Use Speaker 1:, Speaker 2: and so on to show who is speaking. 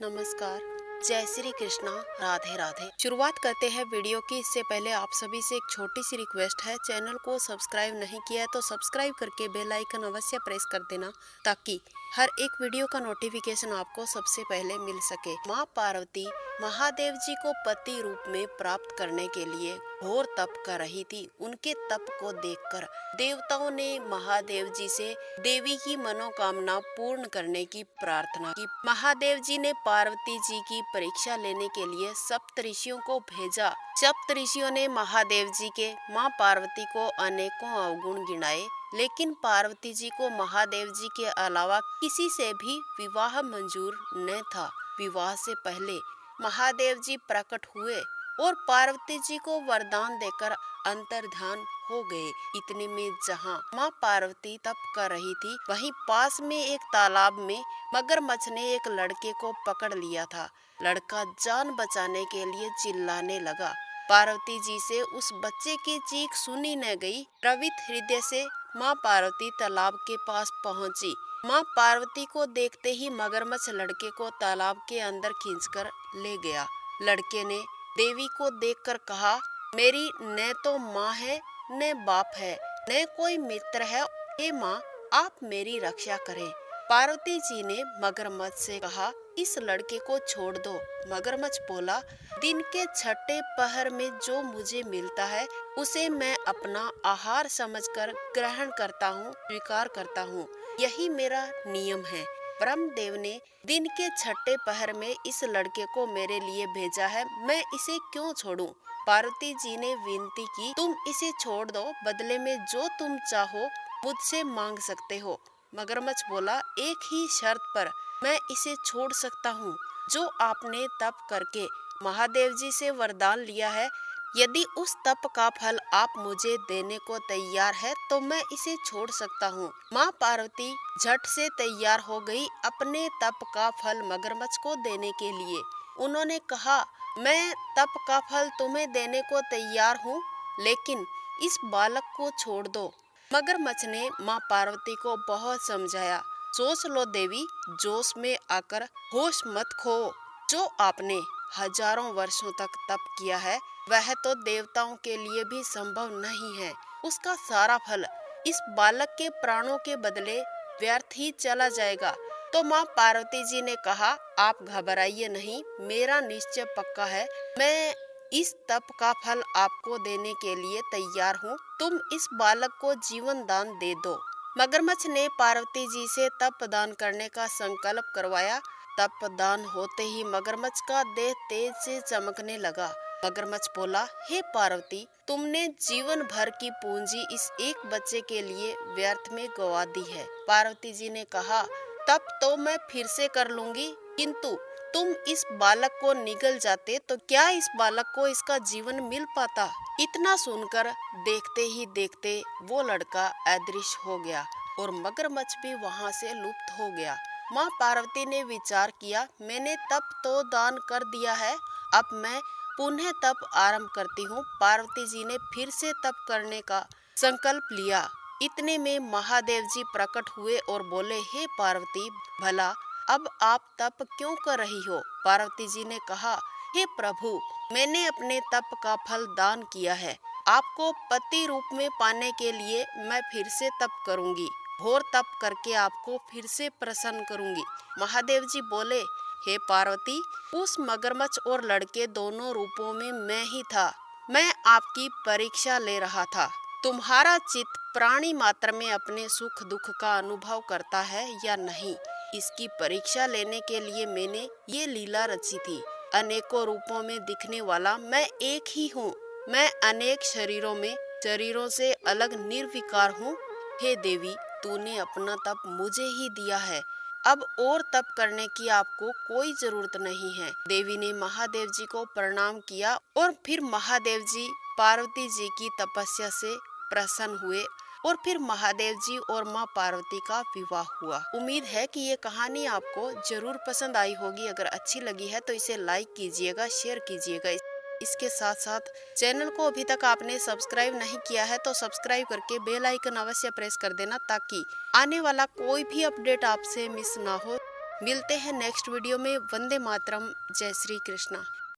Speaker 1: नमस्कार। जय श्री कृष्णा। राधे राधे। शुरुआत करते हैं वीडियो की। इससे पहले आप सभी से एक छोटी सी रिक्वेस्ट है, चैनल को सब्सक्राइब नहीं किया है तो सब्सक्राइब करके बेल आइकन अवश्य प्रेस कर देना, ताकि हर एक वीडियो का नोटिफिकेशन आपको सबसे पहले मिल सके। माँ पार्वती महादेव जी को पति रूप में प्राप्त करने के लिए घोर तप कर रही थी। उनके तप को देखकर देवताओं ने महादेव जी से देवी की मनोकामना पूर्ण करने की प्रार्थना की। महादेव जी ने पार्वती जी की परीक्षा लेने के लिए सप्तऋषियों को भेजा। सप्तऋषियों ने महादेव जी के माँ पार्वती को अनेकों अवगुण गिनाए, लेकिन पार्वती जी को महादेव जी के अलावा किसी से भी विवाह मंजूर न था। विवाह से पहले महादेव जी प्रकट हुए और पार्वती जी को वरदान देकर अंतर्धान हो गए। इतने में जहाँ माँ पार्वती तप कर रही थी, वहीं पास में एक तालाब में मगरमच्छ ने एक लड़के को पकड़ लिया था। लड़का जान बचाने के लिए चिल्लाने लगा। पार्वती जी से उस बच्चे की चीख सुनी न गई। द्रवित हृदय से माँ पार्वती तालाब के पास पहुंची। माँ पार्वती को देखते ही मगरमच्छ लड़के को तालाब के अंदर खींचकर ले गया। लड़के ने देवी को देखकर कहा, मेरी न तो माँ है न बाप है, न कोई मित्र है। हे माँ, आप मेरी रक्षा करें। पार्वती जी ने मगरमच्छ से कहा, इस लड़के को छोड़ दो। मगरमच्छ बोला, दिन के छठे पहर में जो मुझे मिलता है उसे मैं अपना आहार समझकर ग्रहण करता हूँ, स्वीकार करता हूँ। यही मेरा नियम है। ब्रह्मदेव ने दिन के छठे पहर में इस लड़के को मेरे लिए भेजा है, मैं इसे क्यों छोड़ूं? पार्वती जी ने विनती की, तुम इसे छोड़ दो, बदले में जो तुम चाहो मुझसे मांग सकते हो। मगरमच्छ बोला, एक ही शर्त पर मैं इसे छोड़ सकता हूँ। जो आपने तप करके महादेव जी से वरदान लिया है, यदि उस तप का फल आप मुझे देने को तैयार है तो मैं इसे छोड़ सकता हूँ। माँ पार्वती झट से तैयार हो गई अपने तप का फल मगरमच्छ को देने के लिए। उन्होंने कहा, मैं तप का फल तुम्हें देने को तैयार हूँ, लेकिन इस बालक को छोड़ दो। मगरमच्छ ने माँ पार्वती को बहुत समझाया। सोच लो देवी, जोश में आकर होश मत खो। जो आपने हजारों वर्षों तक तप किया है वह तो देवताओं के लिए भी संभव नहीं है। उसका सारा फल इस बालक के प्राणों के बदले व्यर्थ ही चला जाएगा। तो माँ पार्वती जी ने कहा, आप घबराइए नहीं, मेरा निश्चय पक्का है। मैं इस तप का फल आपको देने के लिए तैयार हूँ। तुम इस बालक को जीवन दान दे दो। मगरमच्छ ने पार्वती जी से तप दान करने का संकल्प करवाया। तप दान होते ही मगरमच्छ का देह तेज से चमकने लगा। मगरमच्छ बोला, हे पार्वती, तुमने जीवन भर की पूंजी इस एक बच्चे के लिए व्यर्थ में गवा दी है। पार्वती जी ने कहा, तप तो मैं फिर से कर लूंगी, किंतु तुम इस बालक को निगल जाते तो क्या इस बालक को इसका जीवन मिल पाता? इतना सुनकर देखते ही देखते वो लड़का अदृश्य हो गया और मगरमच्छ भी वहां से लुप्त हो गया। माँ पार्वती ने विचार किया, मैंने तप तो दान कर दिया है, अब मैं पुनः तप आरंभ करती हूँ। पार्वती जी ने फिर से तप करने का संकल्प लिया। इतने में महादेव जी प्रकट हुए और बोले, हे पार्वती, भला अब आप तप क्यों कर रही हो? पार्वती जी ने कहा, हे प्रभु, मैंने अपने तप का फल दान किया है। आपको पति रूप में पाने के लिए मैं फिर से तप करूंगी। घोर तप करके आपको फिर से प्रसन्न करूंगी। महादेव जी बोले, हे पार्वती, उस मगरमच्छ और लड़के दोनों रूपों में मैं ही था। मैं आपकी परीक्षा ले रहा था। तुम्हारा चित्त प्राणी मात्र में अपने सुख दुख का अनुभव करता है या नहीं, इसकी परीक्षा लेने के लिए मैंने ये लीला रची थी। अनेकों रूपों में दिखने वाला मैं एक ही हूँ। मैं अनेक शरीरों से अलग निर्विकार हूँ। हे देवी, तूने अपना तप मुझे ही दिया है। अब और तप करने की आपको कोई जरूरत नहीं है। देवी ने महादेव जी को प्रणाम किया और फिर महादेव जी पार्वती जी की तपस्या से प्रसन्न हुए और फिर महादेव जी और माँ पार्वती का विवाह हुआ। उम्मीद है कि ये कहानी आपको जरूर पसंद आई होगी। अगर अच्छी लगी है तो इसे लाइक कीजिएगा, शेयर कीजिएगा। इसके साथ साथ चैनल को अभी तक आपने सब्सक्राइब नहीं किया है तो सब्सक्राइब करके बेल आइकन अवश्य प्रेस कर देना, ताकि आने वाला कोई भी अपडेट आपसे मिस ना हो। मिलते हैं नेक्स्ट वीडियो में। वंदे मातरम। जय श्री कृष्णा।